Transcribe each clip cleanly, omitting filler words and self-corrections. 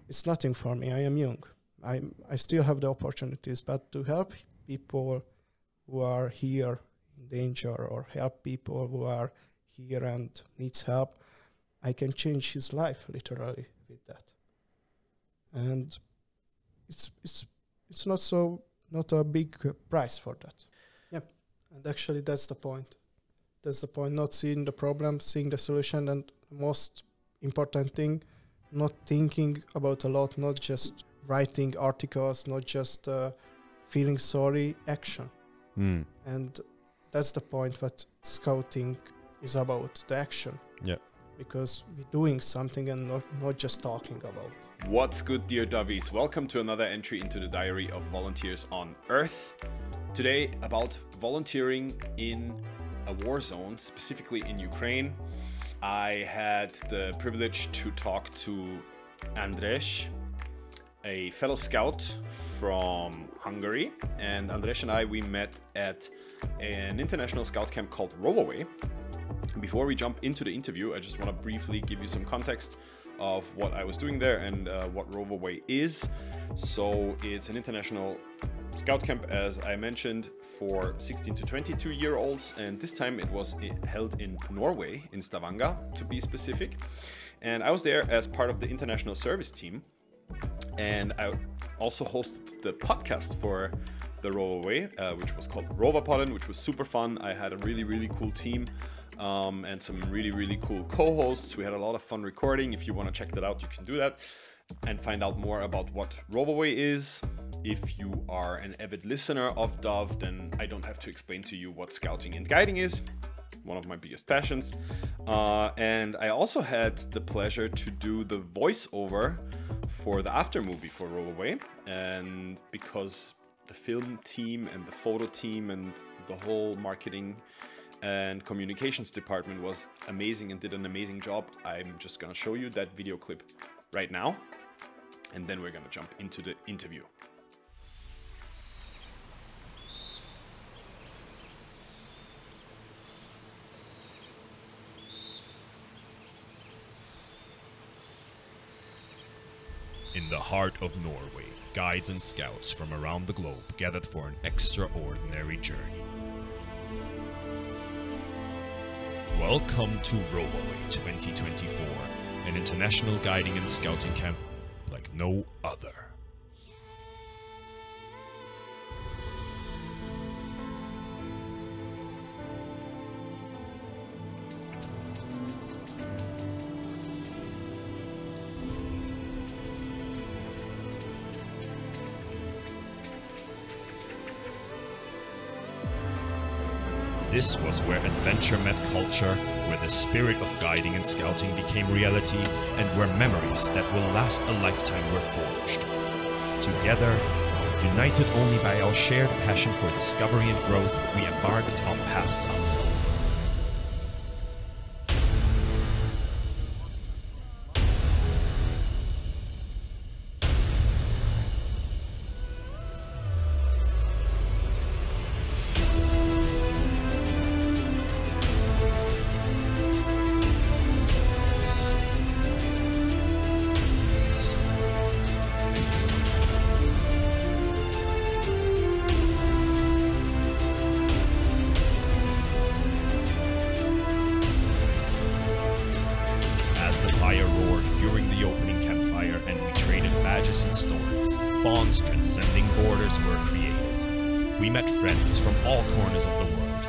it's nothing for me. I am young. I still have the opportunities, but to help people who are here in danger or help people who are here and needs help, I can change his life literally with that. And it's not a big price for that. Yeah, and actually that's the point. That's the point, not seeing the problem, seeing the solution, and the most important thing, not thinking about a lot, not just writing articles, not just feeling sorry, action. And that's the point what scouting is about, the action. Yeah. Because we're doing something and not just talking about. What's good, dear Dovies? Welcome to another entry into the diary of volunteers on Earth. Today about volunteering in a war zone, specifically in Ukraine. I had the privilege to talk to András, a fellow scout from Hungary, and András and I, we met at an international scout camp called Roveryway. Before we jump into the interview, I just want to briefly give you some context of what I was doing there and what Roveryway is. So it's an international scout camp, as I mentioned, for 16 to 22-year-olds, and this time it was held in Norway, in Stavanger to be specific. And I was there as part of the international service team, and I also hosted the podcast for the Roverway, which was called Roverpodden, which was super fun. I had a really cool team and some really cool co-hosts. We had a lot of fun recording. If you want to check that out, you can do that and find out more about what Roverway is. If you are an avid listener of Dove, then I don't have to explain to you what scouting and guiding is, one of my biggest passions. And I also had the pleasure to do the voiceover for the Aftermovie for Roverway. And because the film team and the photo team and the whole marketing and communications department was amazing and did an amazing job, I'm just gonna show you that video clip right now, and then we're gonna jump into the interview. In the heart of Norway, guides and scouts from around the globe gathered for an extraordinary journey. Welcome to Roverway 2024, an international guiding and scouting camp like no other. This was where adventure met culture, where the spirit of guiding and scouting became reality, and where memories that will last a lifetime were forged. Together, united only by our shared passion for discovery and growth, we embarked on paths unknown. We met friends from all corners of the world,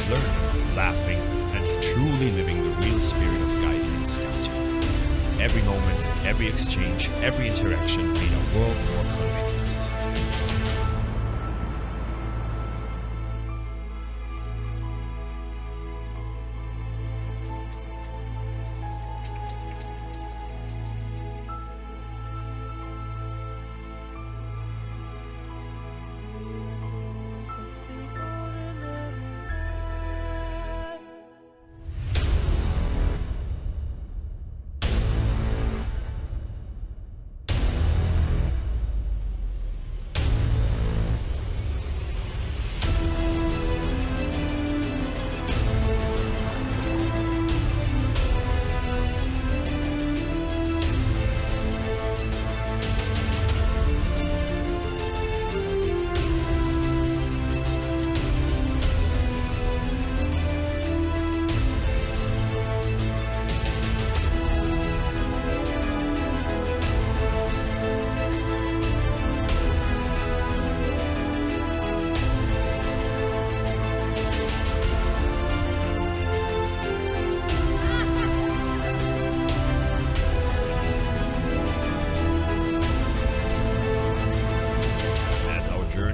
learning, laughing, and truly living the real spirit of guiding and scouting. Every moment, every exchange, every interaction made our world more connected.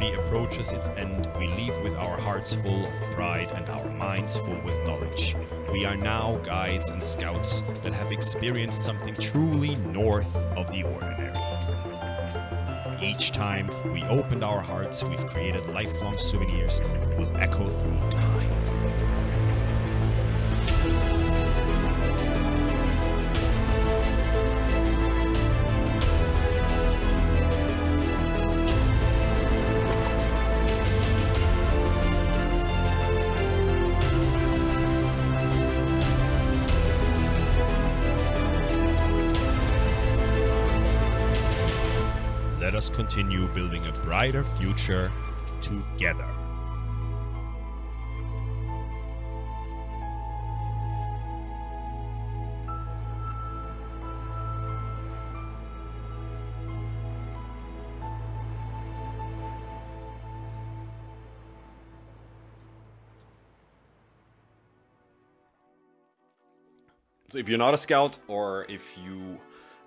journey approaches its end, we leave with our hearts full of pride and our minds full with knowledge. We are now guides and scouts that have experienced something truly north of the ordinary. Each time we opened our hearts, we've created lifelong souvenirs that will echo through time. Let us continue building a brighter future together. So if you're not a scout, or if you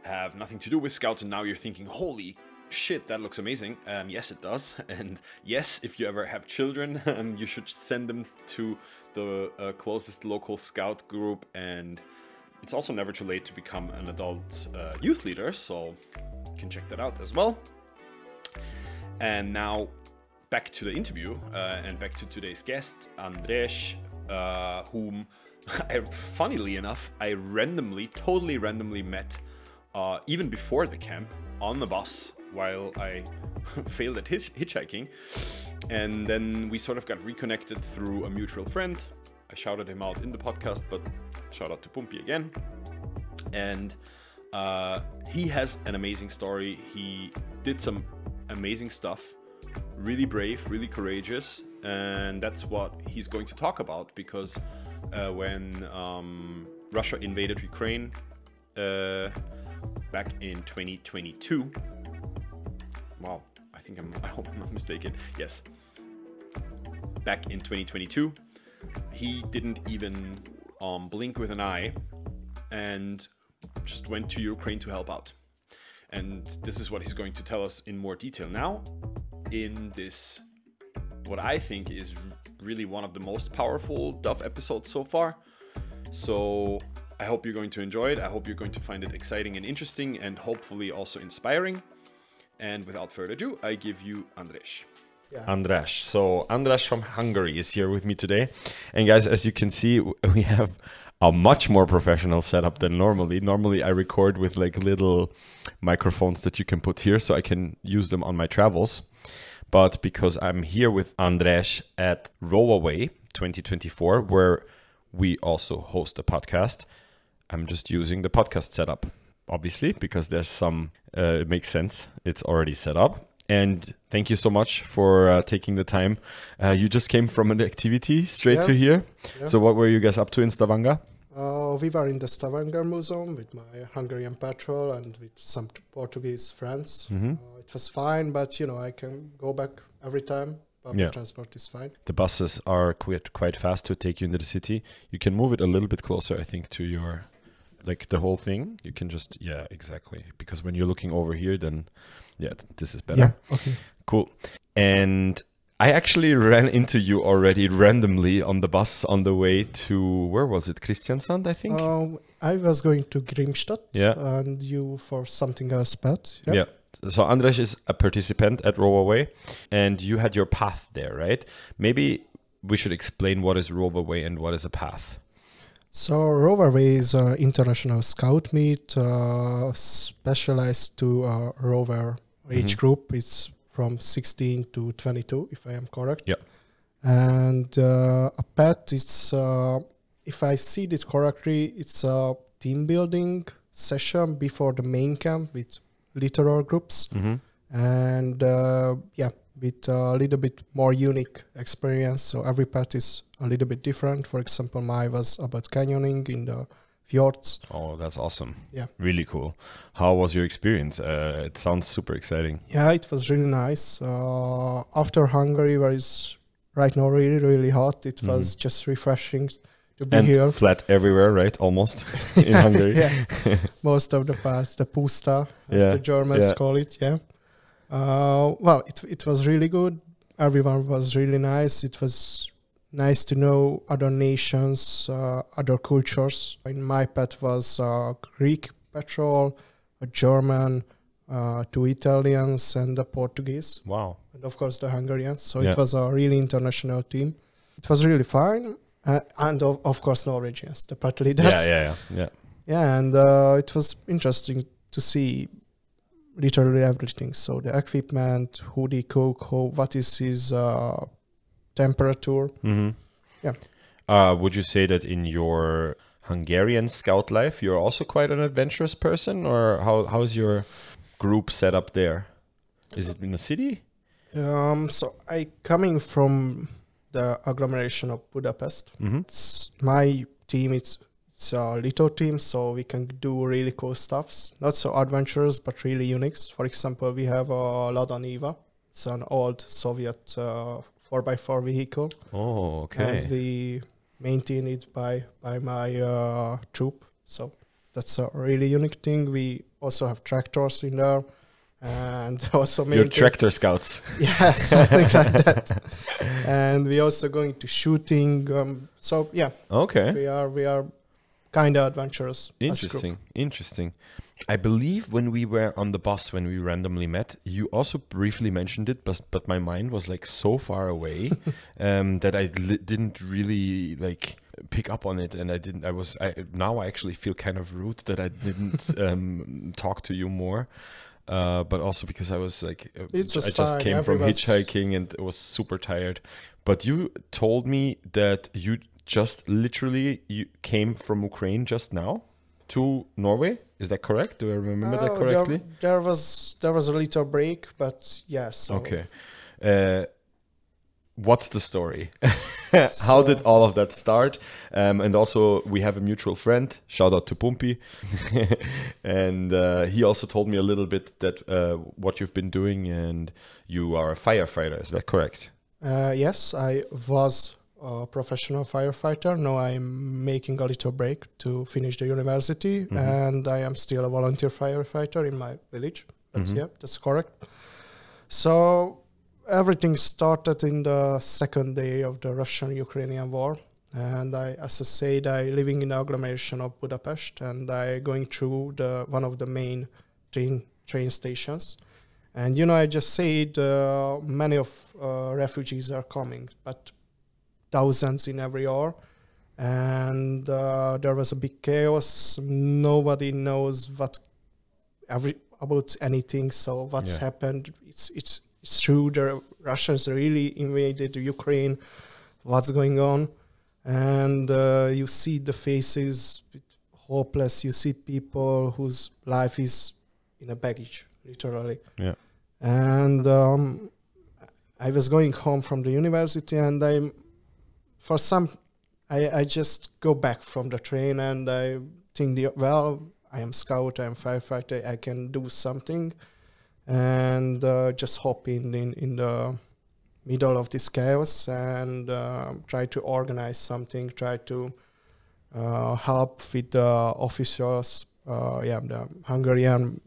have nothing to do with scouts and now you're thinking, holy shit, that looks amazing. Yes, it does. And yes, if you ever have children, you should send them to the closest local scout group. And it's also never too late to become an adult youth leader, so you can check that out as well. And now back to the interview and back to today's guest, András, whom funnily enough, I totally randomly met even before the camp on the bus while I failed at hitchhiking. And then we sort of got reconnected through a mutual friend. I shouted him out in the podcast, but shout out to Pumpy again. And he has an amazing story. He did some amazing stuff, really brave, really courageous. And that's what he's going to talk about, because when Russia invaded Ukraine back in 2022. Wow, I hope I'm not mistaken. Yes. Back in 2022, he didn't even blink with an eye and just went to Ukraine to help out. And this is what he's going to tell us in more detail now in this, what I think is really one of the most powerful Dove episodes so far. So I hope you're going to enjoy it. I hope you're going to find it exciting and interesting, and hopefully also inspiring. And without further ado, I give you András. Yeah. András. So András from Hungary is here with me today. And guys, as you can see, we have a much more professional setup than normally. Normally I record with like little microphones that you can put here so I can use them on my travels. But because I'm here with András at Roveryway 2024, where we also host a podcast, I'm just using the podcast setup, obviously, because there's some, it makes sense. It's already set up. And thank you so much for taking the time. You just came from an activity straight to here. Yeah. So what were you guys up to in Stavanger? We were in the Stavanger Museum with my Hungarian patrol and with some Portuguese friends. Mm-hmm. It was fine, but you know, I can go back every time. Public transport is fine. The buses are quite fast to take you into the city. You can move it a little bit closer, I think, to your, like the whole thing. You can just, yeah, exactly. Because when you're looking over here, then, yeah, this is better. Yeah, okay. Cool. And I actually ran into you already randomly on the bus on the way to, where was it? Kristiansand, I think? I was going to Grimstad and you for something else, but yeah. So András is a participant at Roveryway and you had your path there, right? Maybe we should explain what is Roveryway and what is a path. So Roveryway is an international scout meet specialized to rover age group. It's from 16 to 22, if I am correct. Yeah. And a path, it's, if I see it correctly, it's a team building session before the main camp with literal groups. Mm-hmm. And with a little bit more unique experience. So every path is a little bit different. For example, mine was about canyoning in the fjords. Oh, that's awesome. Yeah. Really cool. How was your experience? It sounds super exciting. Yeah, it was really nice. After Hungary, where it's right now really, really hot, it was just refreshing to be here. And flat everywhere, right? Almost in Hungary. Yeah. Most of the parts, the puszta, as the Germans call it, Well, it was really good. everyone was really nice. It was nice to know other nations, other cultures. In my pet was a Greek patrol, a German, 2 Italians, and a Portuguese. Wow. And of course the Hungarians. So it was a really international team. It was really fun. And of course Norwegians, the pet leaders. Yeah, and it was interesting to see literally everything. So the equipment, who they cook, what is his temperature. Would you say that in your Hungarian scout life, you're also quite an adventurous person, or how's your group set up there? Is it in a city? So I coming from the agglomeration of Budapest. It's my team. It's a little team, so we can do really cool stuffs. Not so adventurous, but really unique. For example, we have a Lada Niva. It's an old Soviet 4x4 vehicle. Oh, okay. And we maintain it by my troop. So that's a really unique thing. We also have tractors in there. And also your tractor scouts. Yeah, something like that. And we also going to shooting. So yeah. Okay. We are kind of adventurous. Interesting. I believe when we were on the bus, when we randomly met, you also briefly mentioned it, but my mind was like so far away that I didn't really like pick up on it, and now I actually feel kind of rude that I didn't talk to you more. But also because I was like, I just came from hitchhiking and was super tired. But you told me that you just literally came from Ukraine just now to Norway. Is that correct? Do I remember that correctly? There was a little break, but yes. Yeah, okay. What's the story? How did all of that start? And also, we have a mutual friend. Shout out to Pumpy. And he also told me a little bit that what you've been doing, and you are a firefighter. Is that correct? Yes, I was a professional firefighter. Now I'm making a little break to finish the university, and I am still a volunteer firefighter in my village. But yeah, that's correct. So everything started in the second day of the Russian-Ukrainian war, and as I said, I living in the agglomeration of Budapest, and I going through one of the main train stations. And I just said many of refugees are coming, but thousands in every hour, and there was a big chaos. Nobody knows about anything. So what's happened? It's true. The Russians really invaded Ukraine. What's going on? And you see the faces, hopeless. You see people whose life is in a baggage, literally. Yeah. And I was going home from the university, and I just go back from the train, and I think, I am scout, I am firefighter, I can do something, and just hop in the middle of this chaos and try to organize something, try to help with the officials, the Hungarian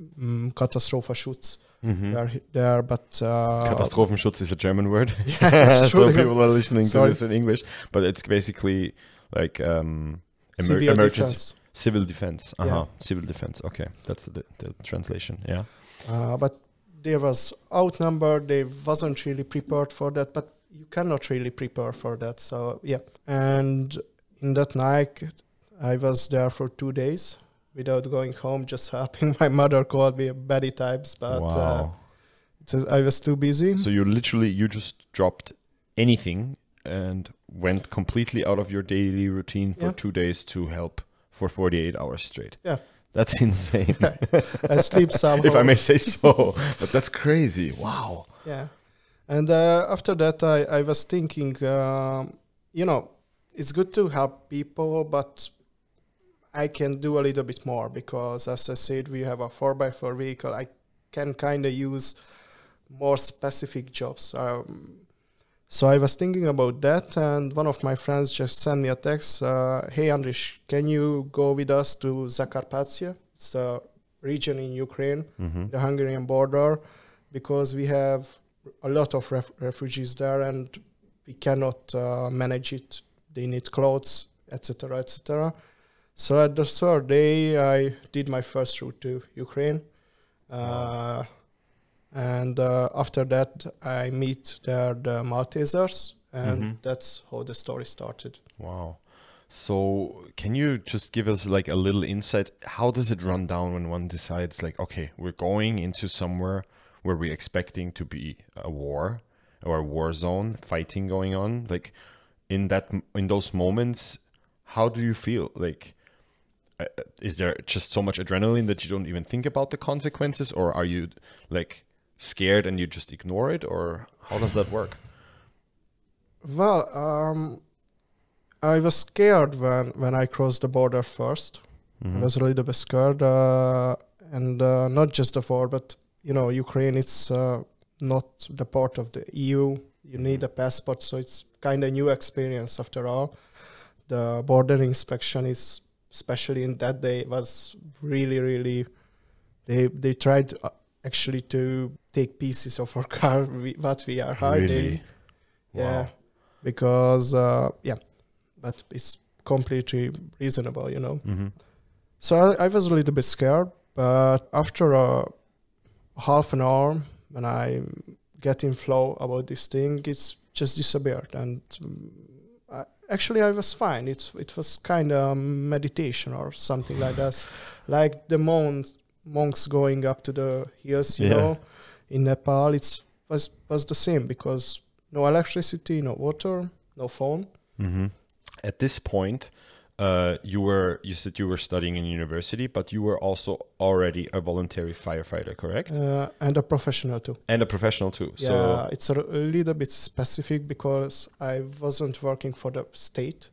Katastrophenschutz. There, but Katastrophenschutz is a German word. Yeah, so people are listening to this in English, but it's basically like emergency civil defense. Civil defense. Okay, that's the translation. Yeah. But they was outnumbered. They wasn't really prepared for that. But you cannot really prepare for that. So yeah. And in that night, I was there for 2 days. Without going home, just helping. My mother called me many times, but I was too busy. So you just dropped anything and went completely out of your daily routine for 2 days to help for 48 hours straight. Yeah. That's insane. I sleep somehow. If I may say so. But that's crazy. Wow. Yeah. And after that, I was thinking, it's good to help people, but I can do a little bit more because, as I said, we have a 4x4 vehicle. I can kind of use more specific jobs. So I was thinking about that, and one of my friends just sent me a text. Hey, András, can you go with us to Zakarpacie? It's a region in Ukraine, the Hungarian border, because we have a lot of refugees there, and we cannot manage it. They need clothes, etc., etc. So at the third day, I did my first route to Ukraine. And after that, I meet there the Maltesers, and that's how the story started. Wow. So can you just give us like a little insight? How does it run down when one decides like, okay, we're going into somewhere where we're expecting to be a war or a war zone, fighting going on? Like in those moments, how do you feel? Like, is there just so much adrenaline that you don't even think about the consequences, or are you like scared and you just ignore it, or how does that work? Well, I was scared when I crossed the border first. I was a little bit scared, and not just the war, but Ukraine, it's not the part of the EU. You need a passport, so it's kind of new experience after all. The border inspection is, especially in that day, was really, really. They tried actually to take pieces of our car what we are hiding. Really? Yeah, Wow. because but it's completely reasonable, So I was a little bit scared, but after half an hour, when I get in flow about this thing, it's just disappeared. And actually, I was fine. It was kind of in something like that, like the monks going up to the hills, you know, in Nepal. It was the same, because no electricity, no water, no phone. At this point, you said you were studying in university, but you were also already a voluntary firefighter, correct? And a professional too. And a professional too. Yeah, So it's a little bit specific because I wasn't working for the state.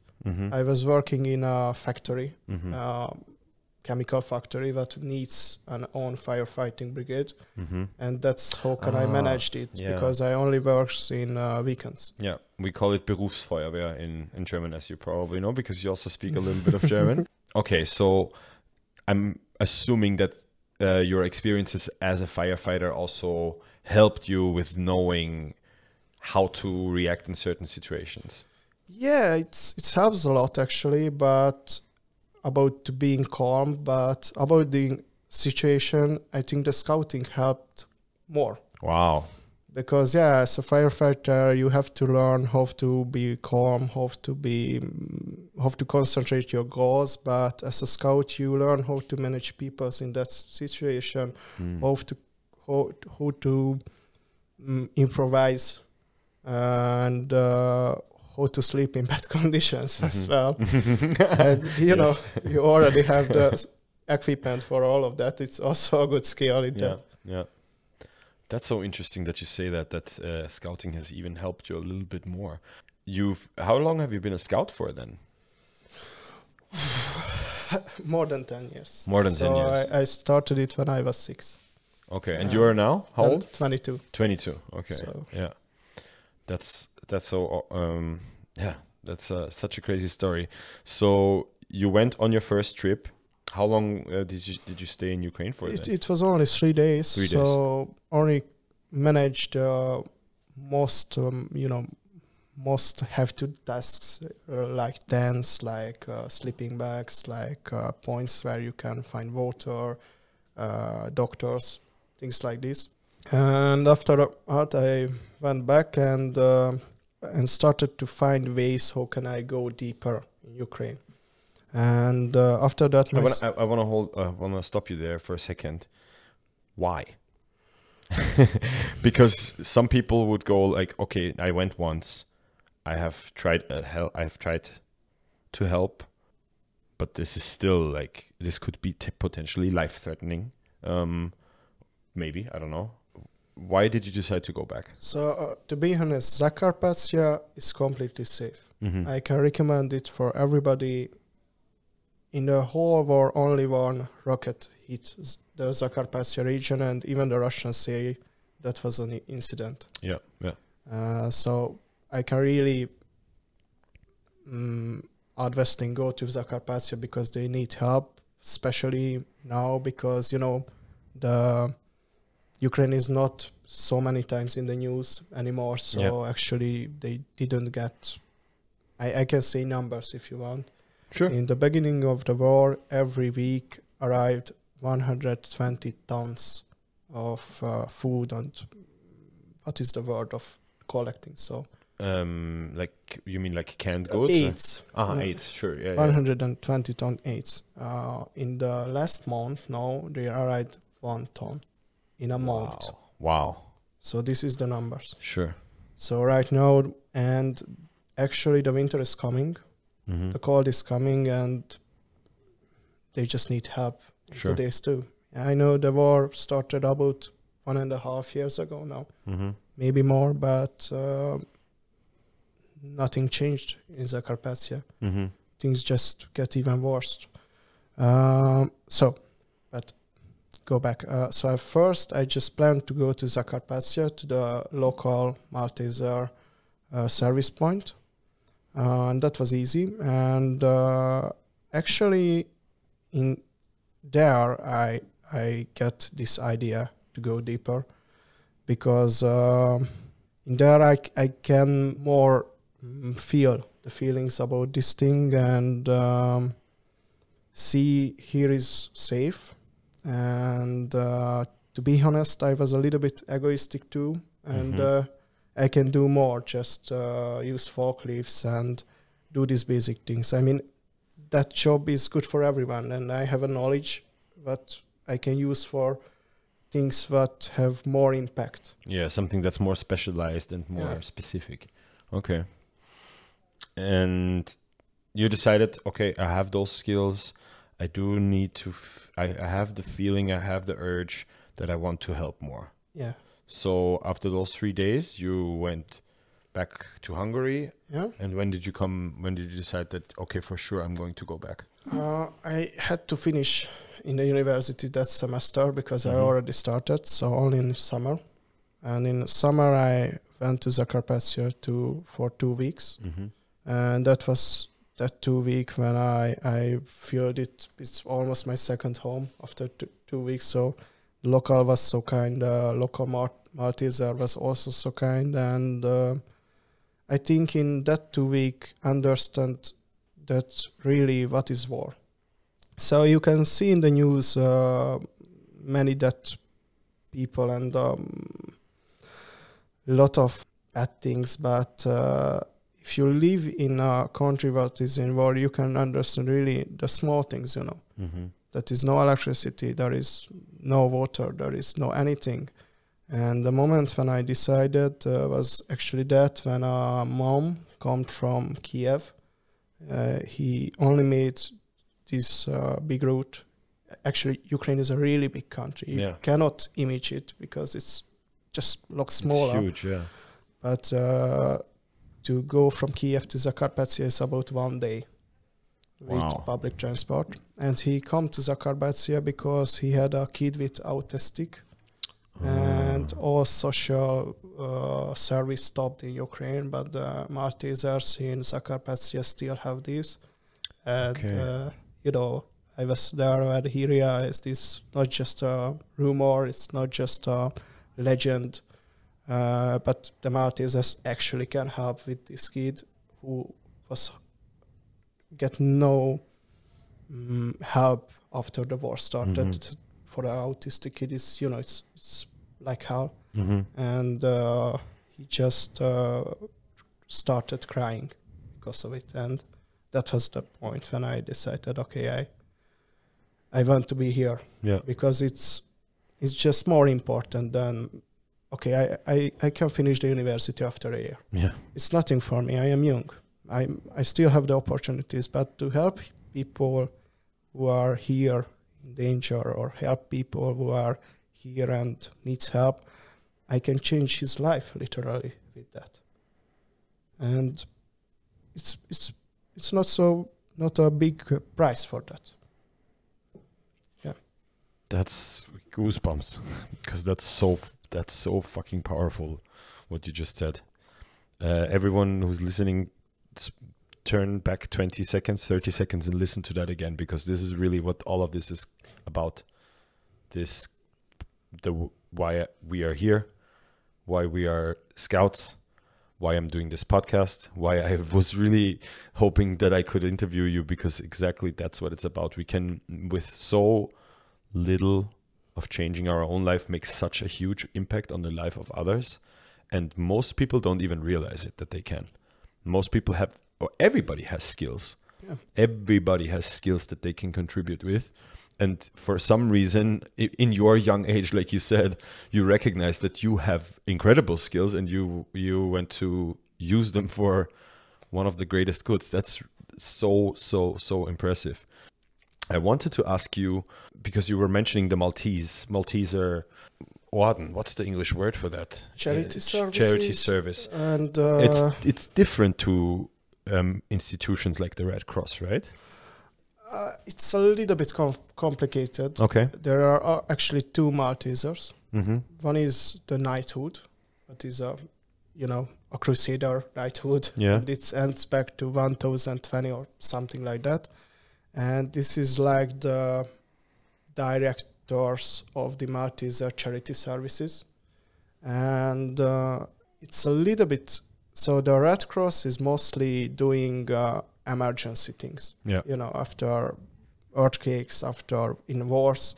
I was working in a factory, chemical factory that needs an own firefighting brigade, and that's how can I managed it, because I only worked in weekends. yeah, we call it Berufsfeuerwehr in German, as you probably know, because you also speak a little bit of German. Okay, so I'm assuming that your experiences as a firefighter also helped you with knowing how to react in certain situations. Yeah, it helps a lot actually, but about being calm, but about the situation, I think the scouting helped more. Wow. Because as a firefighter, you have to learn how to be calm, how to concentrate your goals. But as a scout, you learn how to manage people in that situation, how to improvise, and how to sleep in bad conditions as well. And you know, you already have the equipment for all of that. It's also a good skill in that. Yeah. That's so interesting that you say that scouting has even helped you a little bit more. How long have you been a scout for then? More than 10 years. More than 10 years. I started it when I was 6. Okay, and you are now how old? 22. 22. Okay. So. Yeah. That's so that's such a crazy story. So you went on your first trip. How long did you stay in Ukraine for? It was only 3 days. 3 days. So only managed most most hefty tasks like tents, like sleeping bags, like points where you can find water, doctors, things like this. And after that, I went back and started to find ways how can I go deeper in Ukraine. And after that, I want to stop you there for a second. Why? Because some people would go like, okay, I went once, I have tried to help, but this is still like, this could be potentially life-threatening. Maybe, I don't know. Why did you decide to go back? So to be honest, Zakarpacie is completely safe. I can recommend it for everybody. In the whole war, only one rocket hit the Zakarpacie region, and even the Russians say that was an incident. Yeah. So I can really advise them go to Zakarpacie because they need help, especially now because the Ukraine is not so many times in the news anymore. So actually they didn't get, I can say numbers if you want. Sure. In the beginning of the war, every week arrived 120 tons of food and what is the word of collecting? So like you mean like canned goods? AIDS. AIDS, sure. Yeah, 120 ton AIDS. In the last month, now they arrived 1 ton in a month. Wow. So this is the numbers. Sure. So right now, and actually the winter is coming, the cold is coming, and they just need help. Sure. Days too. I know the war started about 1.5 years ago now, maybe more, but nothing changed in Zakarpacie. Things just get even worse. But go back. So at first, I just planned to go to Zakarpacie, to the local Malteser service point. And that was easy. And actually, in there, I get this idea to go deeper, because in there I can more feel the feelings about this thing and see here is safe. And to be honest, I was a little bit egoistic too, and I can do more, just use forklifts and do these basic things. I mean, that job is good for everyone, and I have a knowledge that I can use for things that have more impact. Yeah, something that's more specialized and more specific. Okay. And you decided, okay, I have those skills. I do need to, I have the feeling, I have the urge that I want to help more. Yeah. So after those 3 days, you went back to Hungary. Yeah. And when did you decide that, okay, for sure, I'm going to go back? I had to finish in the university that semester because I already started, so only in summer. And in summer, I went to Zakarpacie for 2 weeks. And that was that 2 weeks when I feel it's almost my second home after 2 weeks. So local was so kind, local Malteser was also so kind. And I think in that 2 weeks, understand that really what is war. So you can see in the news many dead people and a lot of bad things, but if you live in a country that is in war, you can understand really the small things, you know. That is no electricity, there is no water, there is no anything. And the moment when I decided was actually that when a mom come from Kiev, he only made this big route. Actually, Ukraine is a really big country. You cannot image it because it's just looks smaller. It's huge, yeah. But to go from Kiev to Zakarpacie is about 1 day with public transport. And he come to Zakarpacie because he had a kid with autistic. And all social service stopped in Ukraine, but the Maltesers in Zakarpacie still have this. And, you know, I was there and he realized it's not just a rumor, it's not just a legend, but the Maltesers actually can help with this kid who was get no help after the war started. For the autistic kid, is you know it's like hell, and he just started crying because of it, and that was the point when I decided, okay, I want to be here, because it's just more important than okay, I can finish the university after a year. It's nothing for me. I am young. I still have the opportunities, but to help people who are here in danger or help people who are here and needs help, I can change his life literally with that. And it's not a big price for that. That's goosebumps, because that's so fucking powerful what you just said. Everyone who's listening, turn back 20 seconds, 30 seconds and listen to that again, because this is really what all of this is about. The why we are here, why we are scouts, why I'm doing this podcast, why I was really hoping that I could interview you, because exactly that's what it's about. We can, with so little of changing our own life, make such a huge impact on the life of others. And most people don't even realize it, that they can. Most people have, or everybody has skills. Yeah. Everybody has skills that they can contribute with. And for some reason, in your young age, like you said, you recognize that you have incredible skills and you went to use them for one of the greatest goods. That's so impressive. I wanted to ask you, because you were mentioning the Malteser Orden. What's the English word for that? Charity services. Charity service. And it's different to institutions like the Red Cross, right? It's a little bit complicated. Okay. There are actually two Maltesers. Mm-hmm. One is the knighthood, that is a crusader knighthood. Yeah. And it ends back to 1020 or something like that. And this is like the directors of the Malteser charity services. And it's a little bit, so the Red Cross is mostly doing emergency things. Yeah. After earthquakes, after in wars.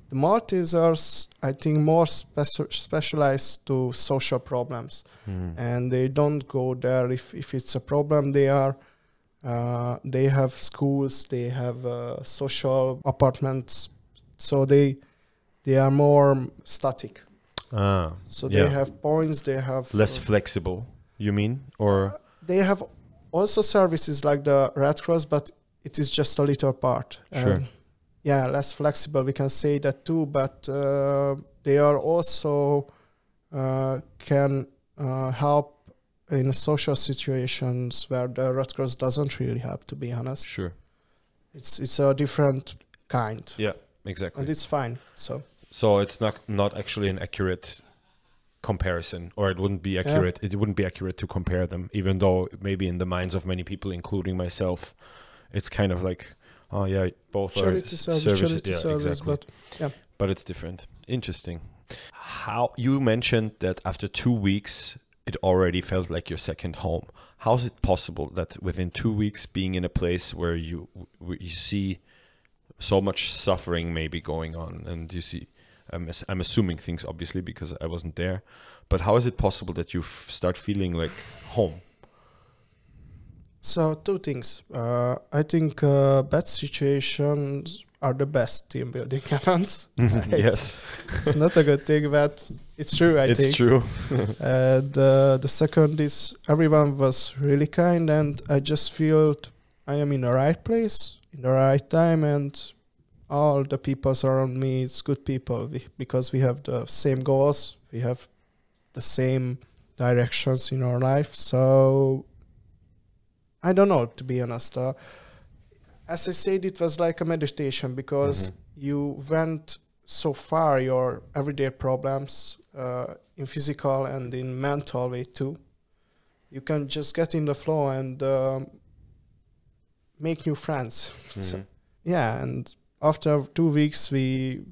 The Maltesers, I think, more specialized to social problems. And they don't go there if it's a problem. They have schools, they have social apartments, so they are more static. So they have points, they have less flexible, you mean? Or they have also services like the Red Cross, but it is just a little part. Sure. Less flexible, we can say that too, but they are also can help in social situations where the Red Cross doesn't really help, to be honest. Sure. It's a different kind. Yeah, exactly. And it's fine. So it's not actually an accurate comparison, or it wouldn't be accurate. Yeah. It wouldn't be accurate to compare them, even though maybe in the minds of many people, including myself, it's kind of like, oh yeah, both charity are service, charity service, exactly. But it's different. Interesting. How you mentioned that after 2 weeks, it already felt like your second home. How is it possible that within 2 weeks, being in a place where you see so much suffering maybe going on, and you see, I'm assuming things obviously because I wasn't there, but how is it possible that you start feeling like home? So two things. I think bad situations are the best team building events. Yes. It's not a good thing, but it's true, I think. It's true. The second is everyone was really kind, and I just feel I am in the right place, in the right time, and all the people around me is good people because we have the same goals, we have the same directions in our life. So I don't know, to be honest. As I said, it was like a meditation because you went so far your everyday problems in physical and in mental way too. You can just get in the flow and make new friends. So, and after 2 weeks, we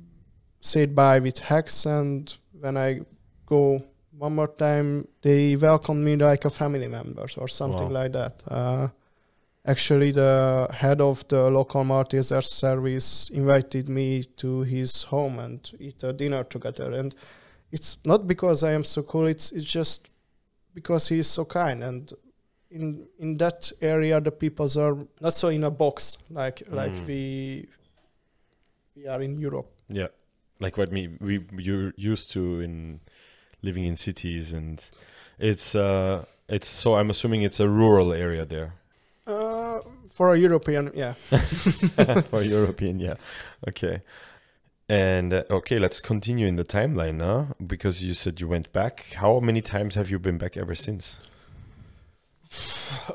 said bye with Hex, and when I go one more time, they welcomed me like a family member or something like that. Actually, the head of the local Malteser service invited me to his home and eat a dinner together. And it's not because I am so cool, it's just because he is so kind. And in that area, the people are not so in a box like we are in Europe. Yeah, like what you're used to in living in cities, and it's so I'm assuming it's a rural area there. For a European, yeah. For a European, yeah. Okay. And okay, let's continue in the timeline now, because you said you went back. How many times have you been back ever since?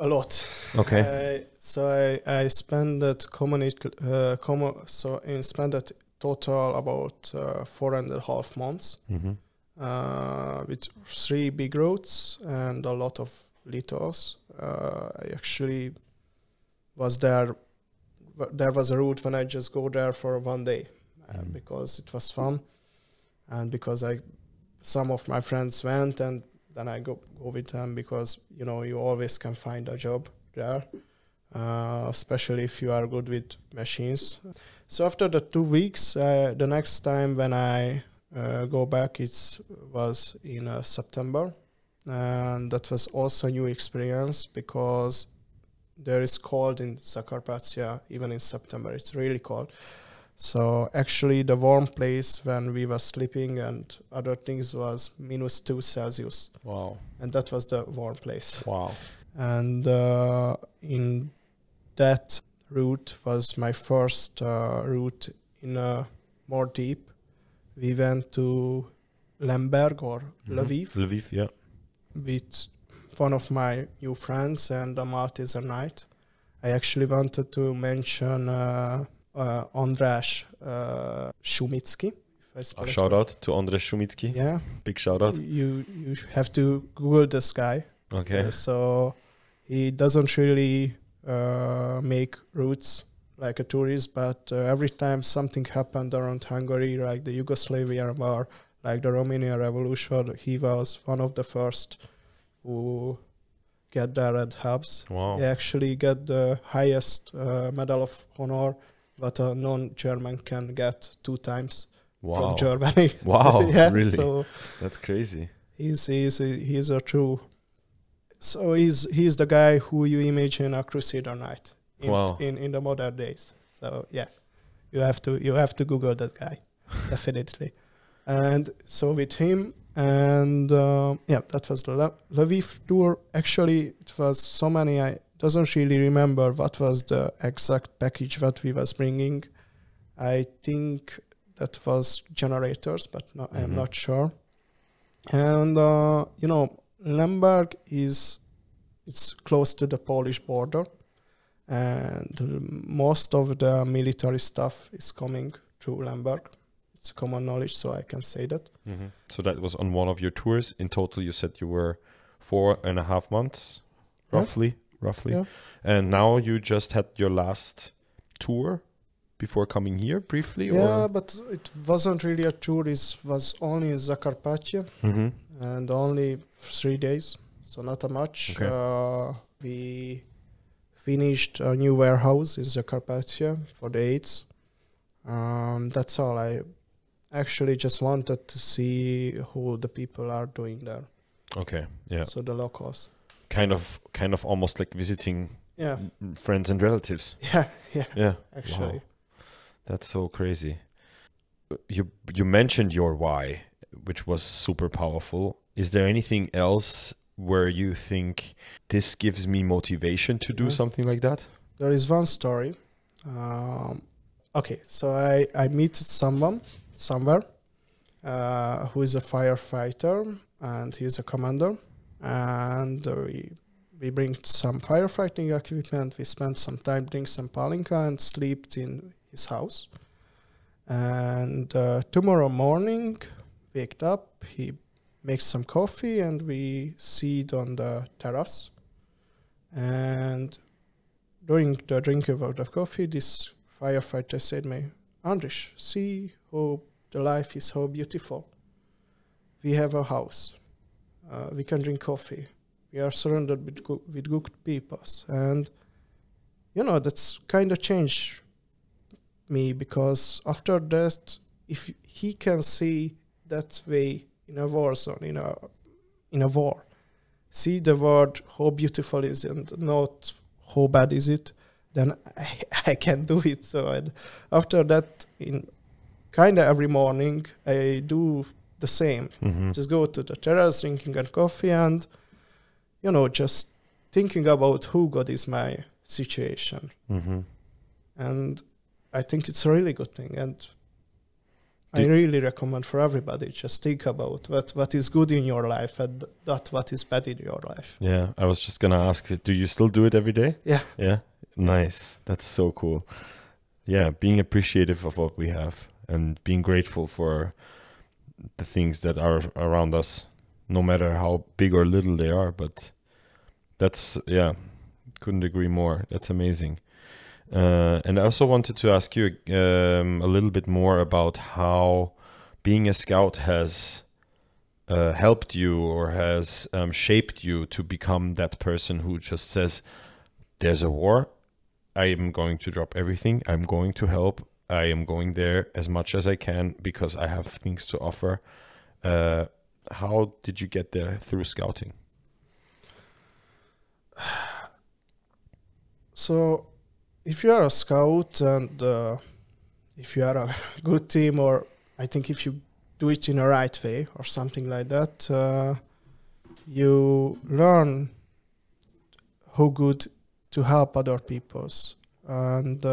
A lot. Okay. I spent that spent that total about 4.5 months with 3 big roads and a lot of littles. I actually was there. There was a route when I just go there for 1 day because it was fun. and because some of my friends went, and then I go with them, because you always can find a job there, especially if you are good with machines. So after the 2 weeks, the next time when I go back, it was in September, and that was also a new experience, because there is cold in Zakarpacie, even in September. It's really cold. So actually the warm place when we were sleeping and other things was -2 Celsius. Wow. And that was the warm place. Wow. And in that route was my first route in more deep. We went to Lemberg or Lviv. Lviv, yeah. With one of my new friends and a Malteser night. I actually wanted to mention András Schmidt. A shout out to András Schmidt. Yeah. Big shout out. You have to Google this guy. Okay. So he doesn't really make routes like a tourist, but every time something happened around Hungary, like the Yugoslavian war, like the Romanian Revolution, he was one of the first who get there and helps. Wow. He actually get the highest Medal of Honor that a non-German can get 2 times from Germany. Wow, yeah, really? So that's crazy. He's a true. So he's the guy who you imagine a Crusader knight in the modern days. So yeah, you have to Google that guy, definitely. And so with him, and that was the Lviv tour. Actually, it was so many. I doesn't really remember what was the exact package that we was bringing. I think that was generators, but I'm not sure. And Lemberg it's close to the Polish border, and most of the military stuff is coming through Lemberg. It's common knowledge, so I can say that. So that was on one of your tours. In total, you said you were 4.5 months, roughly. Yeah. And now you just had your last tour before coming here briefly? Yeah, but it wasn't really a tour. It was only in Zakarpacie and only 3 days, so not a much. Okay. We finished a new warehouse in Zakarpacie for the AIDS. That's all. I actually just wanted to see who the people are doing there. Okay, yeah. So the locals. Kind of almost like visiting friends and relatives. Yeah. Actually. Wow. That's so crazy. You mentioned your why, which was super powerful. Is there anything else where you think this gives me motivation to do something like that? There is one story. Okay, so I meet someone somewhere who is a firefighter, and he's a commander, and we bring some firefighting equipment. We spent some time drinking some palinka and slept in his house. And tomorrow morning, waked up, he makes some coffee, and we sit on the terrace. And during the drinking of the coffee, this firefighter said to me, "András, see how the life is so beautiful. We have a house. We can drink coffee. We are surrounded with good people." And, that's kind of changed me, because after that, if he can see that way in a war zone, in a war, see the world, how beautiful is it and not how bad is it, then I can do it. So after that, in kind of every morning, I do the same. Just go to the terrace, drinking a coffee, and, just thinking about who God is my situation. And I think it's a really good thing. And I really recommend for everybody, just think about what is good in your life and not what is bad in your life. Yeah, I was just going to ask, do you still do it every day? Yeah. Yeah? Nice. That's so cool. Yeah, being appreciative of what we have and being grateful for the things that are around us, no matter how big or little they are. But that's, couldn't agree more. That's amazing. And I also wanted to ask you a little bit more about how being a scout has helped you or has shaped you to become that person who just says, there's a war, I am going to drop everything, I'm going to help, I am going there as much as I can because I have things to offer. How did you get there through scouting? So if you are a scout and if you are a good team, or I think if you do it in a right way or something like that, you learn how good to help other peoples, and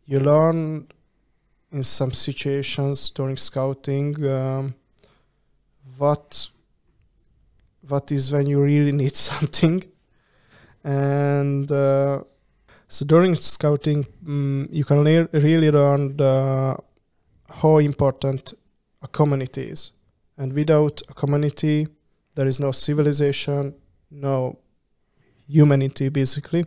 you learn in some situations during scouting what is when you really need something. And so during scouting, you can really learn how important a community is. And without a community, there is no civilization, no humanity, basically.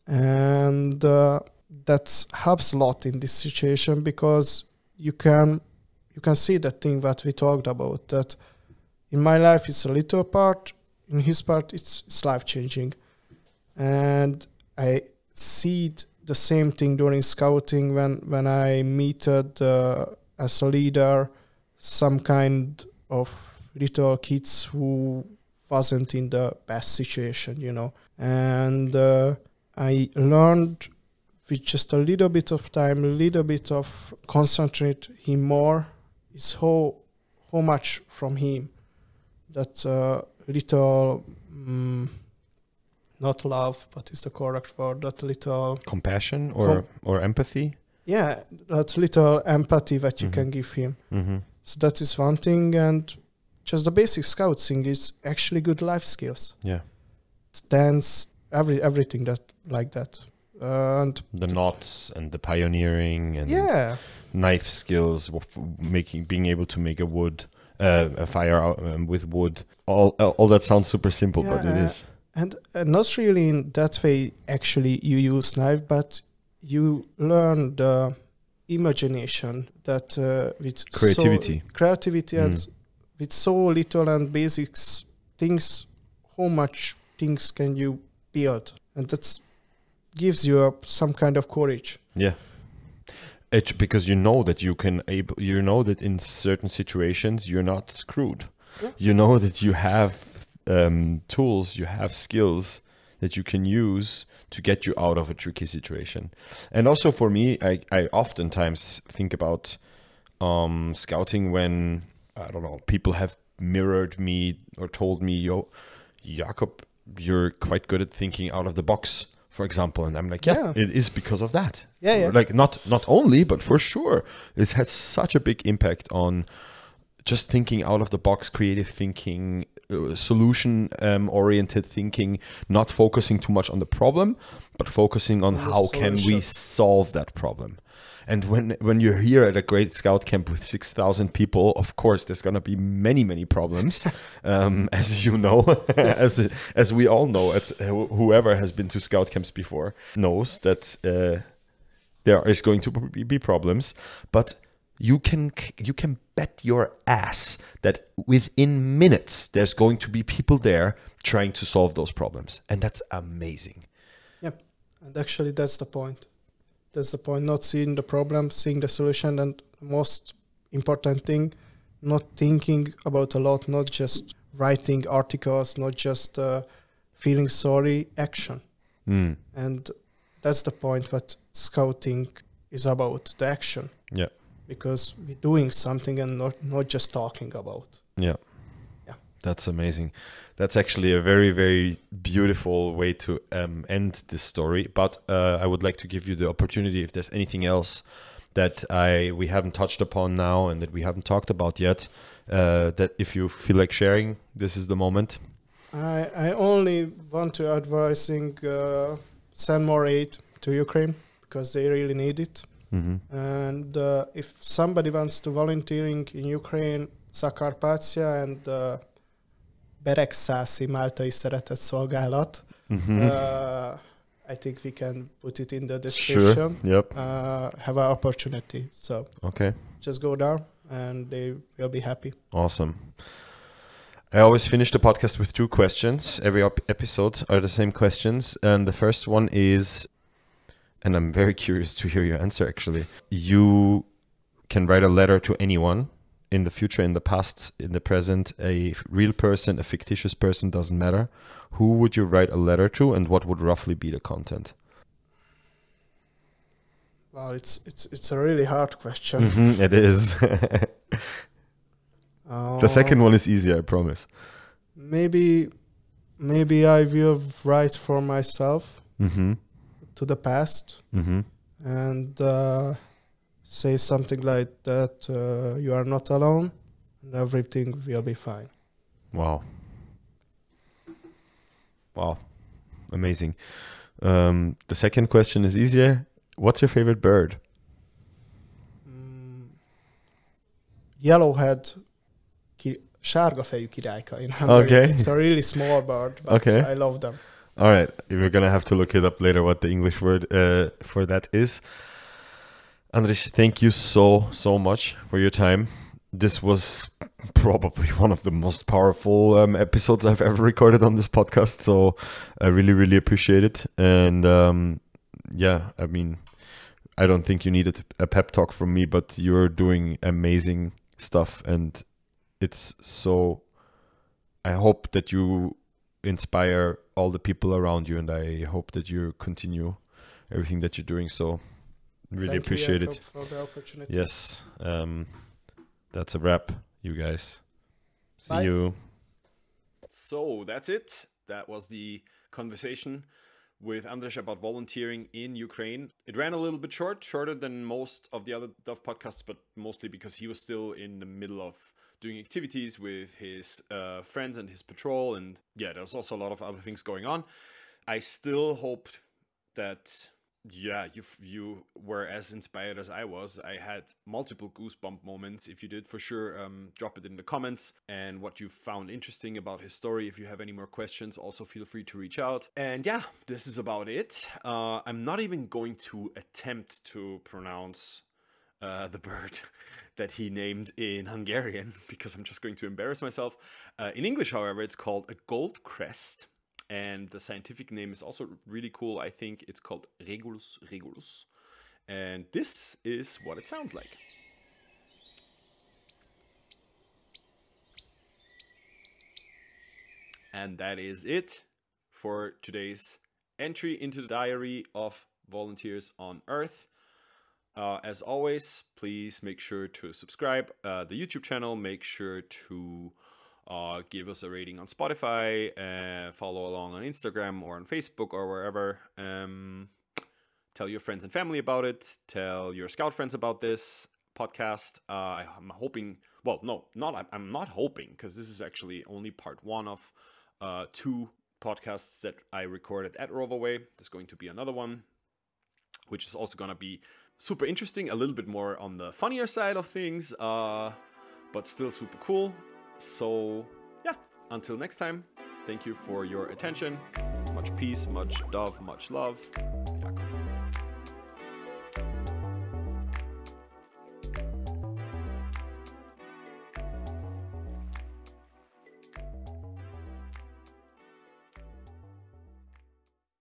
And that helps a lot in this situation, because you can see that thing that we talked about, that in my life it's a little part, in his part it's life-changing. And I see the same thing during scouting when I meted as a leader some kind of little kids who wasn't in the best situation, you know. And I learned with just a little bit of time, a little bit of concentrate him more, is how much from him that little... not love, but is the correct word, that little... Compassion or empathy? Yeah, that little empathy that you can give him. So that is one thing, and just the basic scouting is actually good life skills. Yeah. Dance, everything that like that. And the knots and the pioneering and knife skills, being able to make a fire with wood. All that sounds super simple, but it is. And not really in that way, actually, you use knife, but you learn the imagination that with creativity and with so little and basics things, how much things can you build? And that gives you some kind of courage. Yeah. Because you know that you know that in certain situations you're not screwed. Yeah. You know that you have tools, you have skills that you can use to get you out of a tricky situation. And also for me, I oftentimes think about scouting when, I don't know, people have mirrored me or told me, yo, Jakob, you're quite good at thinking out of the box, for example. And I'm like, yeah. It is because of that. Yeah. Like not only, but for sure. It has such a big impact on just thinking out of the box, creative thinking, solution oriented thinking, not focusing too much on the problem, but focusing on how can we solve that problem. And when you're here at a great scout camp with 6,000 people, of course there's gonna be many problems, as you know, as we all know. Whoever has been to scout camps before knows that there is going to be problems, but you can bet your ass that within minutes there's going to be people there trying to solve those problems, and that's amazing. Yep, and actually that's the point. That's the point. Not seeing the problem, seeing the solution, and the most important thing, not thinking about a lot, not just writing articles, not just feeling sorry. Action, and that's the point. What scouting is about, the action. Yeah. Because we're doing something and not just talking about. Yeah. That's amazing. That's actually a very, very beautiful way to end this story. But I would like to give you the opportunity, if there's anything else that we haven't touched upon now and that we haven't talked about yet, that if you feel like sharing, this is the moment. I only want to advising send more aid to Ukraine, because they really need it. And if somebody wants to volunteering in Ukraine, Zakarpacie and Beregszászi Máltai Szeretett Szolgálat, I think we can put it in the description. Sure. Yep. Have an opportunity. So just go there and they will be happy. Awesome. I always finish the podcast with 2 questions. Every episode are the same questions. And the first one is, and I'm very curious to hear your answer actually. You can write a letter to anyone in the future, in the past, in the present, a real person, a fictitious person, doesn't matter. Who would you write a letter to, and what would roughly be the content? Well, it's a really hard question. It is. The second one is easier, I promise. Maybe I will write for myself to the past and say something like that. You are not alone, and everything will be fine. Wow. Wow. Amazing. The second question is easier. What's your favorite bird? Yellowhead sárga fejű királyka in Hungary. Okay. It's a really small bird, but I love them. All right. We're going to have to look it up later what the English word for that is. András, thank you so much for your time. This was probably one of the most powerful episodes I've ever recorded on this podcast. So I really appreciate it. And I mean, I don't think you needed a pep talk from me, but you're doing amazing stuff. And it's so, I hope that you inspire all the people around you, and I hope that you continue everything that you're doing. So really appreciate it. For the opportunity. Yes. That's a wrap, you guys. See Bye. you. So that's it. That was the conversation with András about volunteering in Ukraine. It ran a little bit shorter than most of the other Dove podcasts, but mostly because he was still in the middle of doing activities with his friends and his patrol. And yeah, there was also a lot of other things going on. I still hoped that, you were as inspired as I was. I had multiple goosebump moments. If you did, for sure, drop it in the comments, and what you found interesting about his story. If you have any more questions, also feel free to reach out. And yeah, this is about it. I'm not even going to attempt to pronounce the bird that he named in Hungarian, because I'm just going to embarrass myself. In English, however, it's called a gold crest. And the scientific name is also really cool. I think it's called Regulus regulus. And this is what it sounds like. And that is it for today's entry into the diary of volunteers on Earth. As always, please make sure to subscribe the YouTube channel. Make sure to give us a rating on Spotify, follow along on Instagram or on Facebook or wherever. Tell your friends and family about it. Tell your scout friends about this podcast. I'm hoping, well, no, I'm not hoping, because this is actually only part 1 of 2 podcasts that I recorded at Roveryway. There's going to be another one, which is also going to be super interesting, a little bit more on the funnier side of things, but still super cool. So yeah, until next time, thank you for your attention. Much peace, much dove, much love. Jakob.